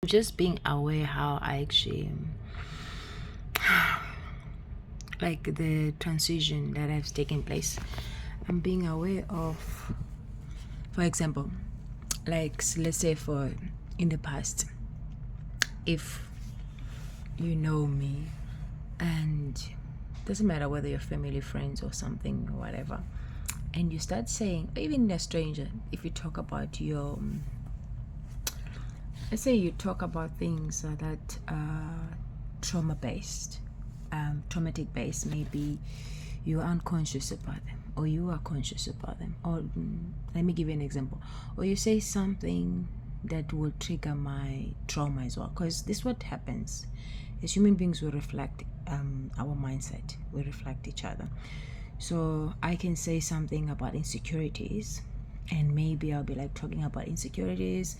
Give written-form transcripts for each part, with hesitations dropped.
Just being aware how I actually like the transition that has taken place. I'm being aware of, for example, like let's say for in the past, if you know me, and doesn't matter whether you're family, friends, or something, or whatever, and you start saying, even a stranger, if you talk about your let's say you talk about things that are trauma based, traumatic based, maybe you're unconscious about them or you are conscious about them, or let me give you an example, or you say something that will trigger my trauma as well, because this is what happens as human beings. We reflect our mindset, we reflect each other. So I can say something about insecurities, and maybe I'll be like talking about insecurities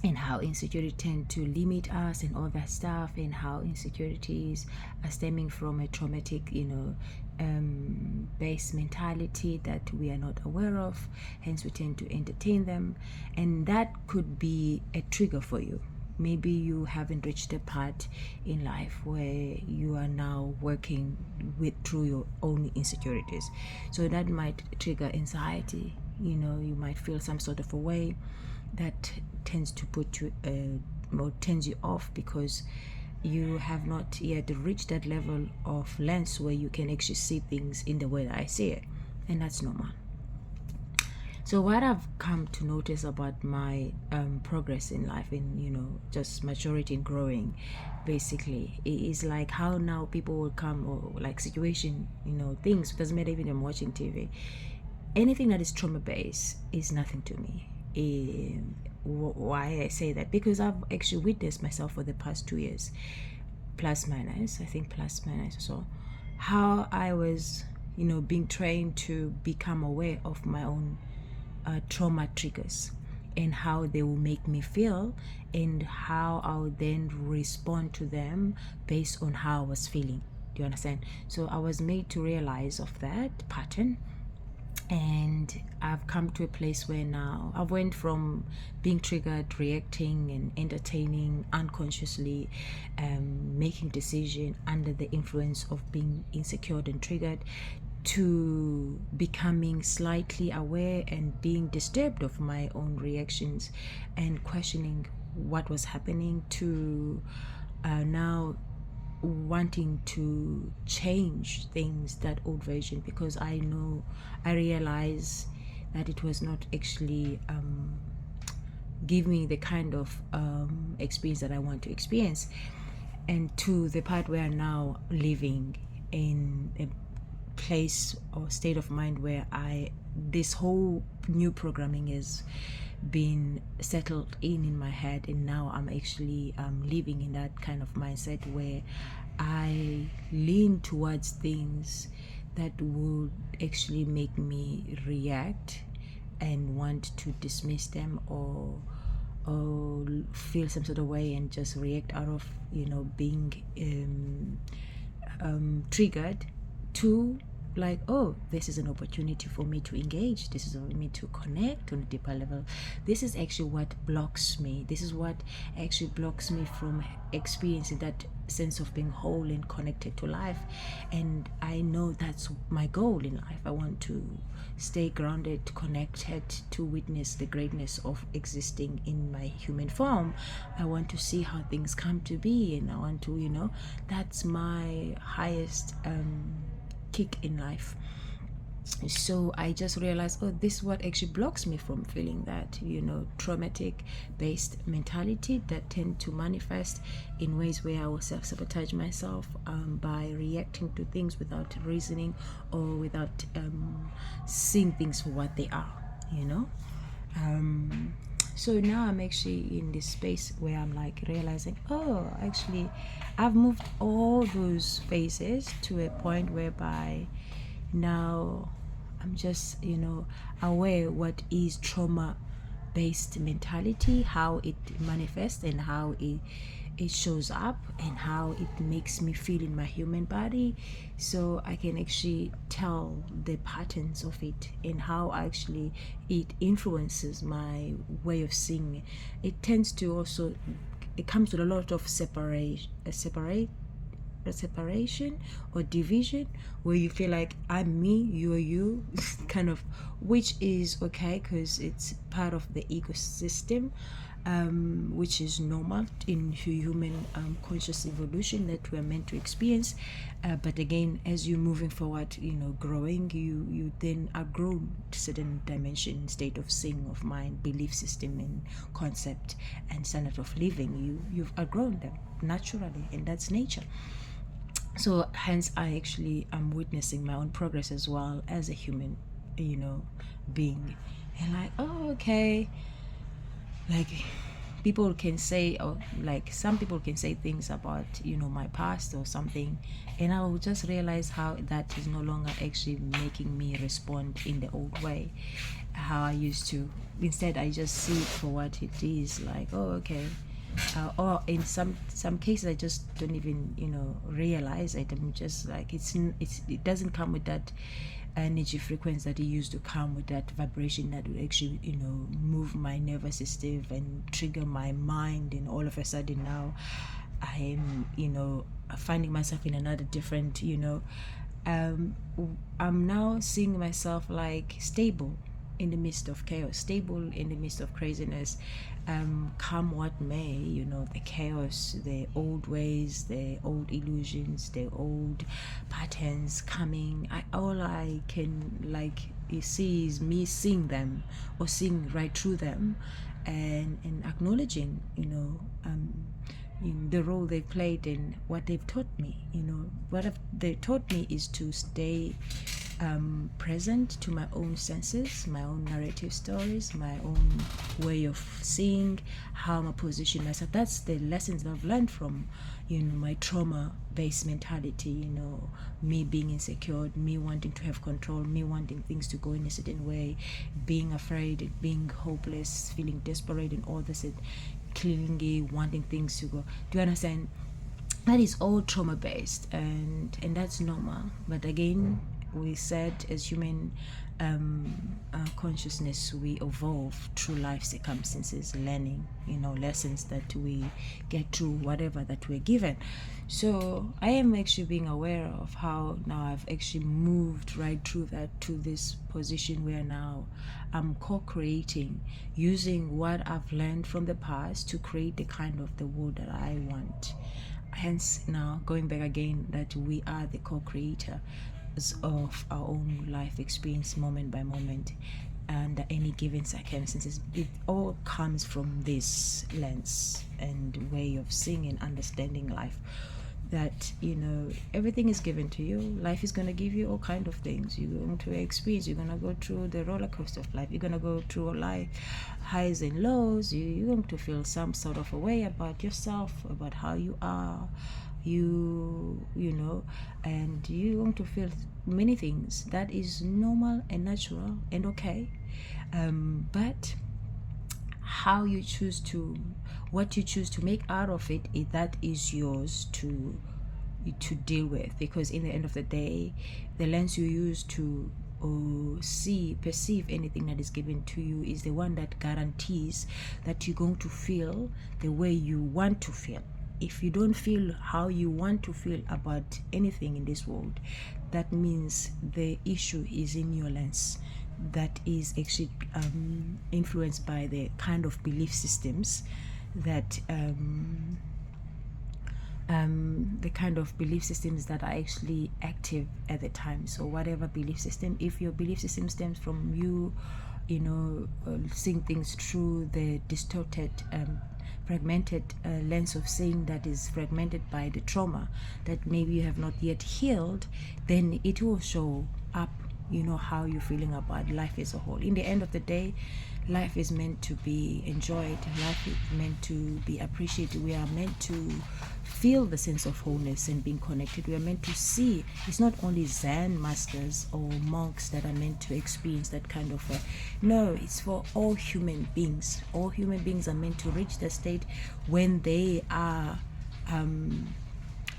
and how insecurity tend to limit us and all that stuff, and how insecurities are stemming from a traumatic based mentality that we are not aware of, hence we tend to entertain them, and that could be a trigger for you. Maybe you haven't reached a part in life where you are now working with through your own insecurities, so that might trigger anxiety. You might feel some sort of a way that tends to put you or turns you off, because you have not yet reached that level of lens where you can actually see things in the way that I see it, and that's normal. So what I've come to notice about my progress in life, in just maturity and growing, basically, is like how now people will come, or like situation, things, doesn't matter, even I'm watching TV, anything that is trauma based is nothing to me. Why I say that? Because I've actually witnessed myself for the past 2 years, plus minus, I think plus minus or so, how I was being trained to become aware of my own trauma triggers, and how they will make me feel, and how I would then respond to them based on how I was feeling. Do you understand? So I was made to realize of that pattern, and I've come to a place where now I went from being triggered, reacting and entertaining unconsciously, making decision under the influence of being insecure and triggered, to becoming slightly aware and being disturbed of my own reactions and questioning what was happening, to now wanting to change things, that old version, because I realize that it was not actually giving me the kind of experience that I want to experience, and to the part where I'm now living in a place or state of mind where this whole new programming is been settled in my head, and now I'm actually living in that kind of mindset where I lean towards things that would actually make me react and want to dismiss them, or feel some sort of way and just react out of being triggered, to like, oh, this is an opportunity for me to engage, this is for me to connect on a deeper level. This is actually what blocks me, this is what actually blocks me from experiencing that sense of being whole and connected to life. And I know that's my goal in life. I want to stay grounded, connected, to witness the greatness of existing in my human form. I want to see how things come to be, and I want to that's my highest kick in life. So I just realized, oh, this is what actually blocks me from feeling that traumatic based mentality that tend to manifest in ways where I will self-sabotage myself by reacting to things without reasoning, or without seeing things for what they are. So now I'm actually in this space where I'm like realizing, oh, actually I've moved all those phases to a point whereby now I'm just aware what is trauma based mentality, how it manifests, and how it shows up, and how it makes me feel in my human body, so I can actually tell the patterns of it, and how actually it influences my way of seeing. It tends to also it comes with a lot of separation or division, where you feel like I'm me, you're you, kind of, which is okay because it's part of the ecosystem, which is normal in human conscious evolution that we're meant to experience. But again, as you're moving forward, growing, you then are grown to certain dimension, state of seeing, of mind, belief system, and concept, and standard of living. You've outgrown them naturally, and that's nature. So hence I actually am witnessing my own progress as well as a human, being. And like, oh, okay, like people can say, or like some people can say things about my past or something, and I will just realize how that is no longer actually making me respond in the old way, how I used to. Instead, I just see it for what it is, like, oh, okay. Or in some cases I just don't even realize it. I'm just like, it doesn't come with that energy frequency that it used to come, with that vibration that would actually move my nervous system and trigger my mind, and all of a sudden now I am finding myself in another different I'm now seeing myself like stable in the midst of chaos, stable in the midst of craziness. Come what may, the chaos, the old ways, the old illusions, the old patterns coming. All I can see is me seeing them, or seeing right through them, and acknowledging, in the role they played and what they've taught me. They taught me is to stay present to my own senses, my own narrative stories, my own way of seeing, how I position myself. That's the lessons that I've learned from my trauma-based mentality, me being insecure, me wanting to have control, me wanting things to go in a certain way, being afraid, being hopeless, feeling desperate, and all this, clingy, wanting things to go. Do you understand? That is all trauma-based, and that's normal. But again, we said as human consciousness, we evolve through life circumstances, learning, lessons that we get through whatever that we're given. So I am actually being aware of how now I've actually moved right through that to this position where now I'm co-creating, using what I've learned from the past to create the kind of the world that I want. Hence now going back again, that we are the co-creator of our own life experience, moment by moment, and any given circumstances. It all comes from this lens and way of seeing and understanding life, that everything is given to you. Life is going to give you all kind of things. You're going to experience, you're going to go through the roller coaster of life, you're going to go through life highs and lows. You're going to feel some sort of a way about yourself, about how you are, and you're going to feel many things. That is normal and natural and okay, but how you choose to, what you choose to make out of it, that is yours to deal with. Because in the end of the day, the lens you use to perceive anything that is given to you is the one that guarantees that you're going to feel the way you want to feel. If you don't feel how you want to feel about anything in this world, that means the issue is in your lens, that is actually influenced by the kind of belief systems that the kind of belief systems that are actually active at the time. So whatever belief system, if your belief system stems from you seeing things through the distorted fragmented lens of seeing, that is fragmented by the trauma that maybe you have not yet healed, then it will show up how you're feeling about life as a whole. In the end of the day, life is meant to be enjoyed, life is meant to be appreciated. We are meant to feel the sense of wholeness and being connected. We are meant to see. It's not only Zen masters or monks that are meant to experience that kind of no, it's for all human beings. All human beings are meant to reach the state when they are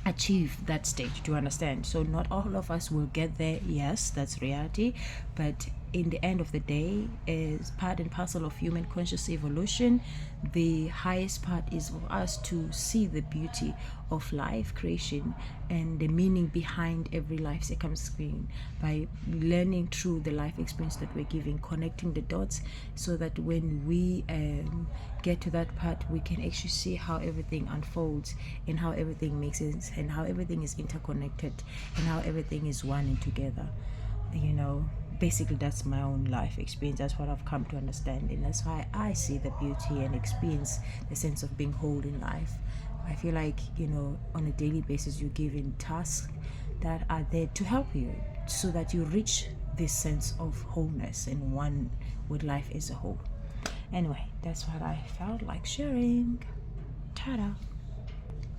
achieve that stage. Do you understand? So not all of us will get there, yes, that's reality, but in the end of the day is part and parcel of human conscious evolution. The highest part is for us to see the beauty of life creation and the meaning behind every life circumstance by learning through the life experience that we're giving, connecting the dots, so that when we get to that part, we can actually see how everything unfolds and how everything makes sense and how everything is interconnected and how everything is one and together. You know, basically that's my own life experience. That's what I've come to understand, and that's why I see the beauty and experience the sense of being whole in life. I feel like, you know, on a daily basis you're given tasks that are there to help you so that you reach this sense of wholeness and one with life as a whole. Anyway, that's what I felt like sharing. Ta-da.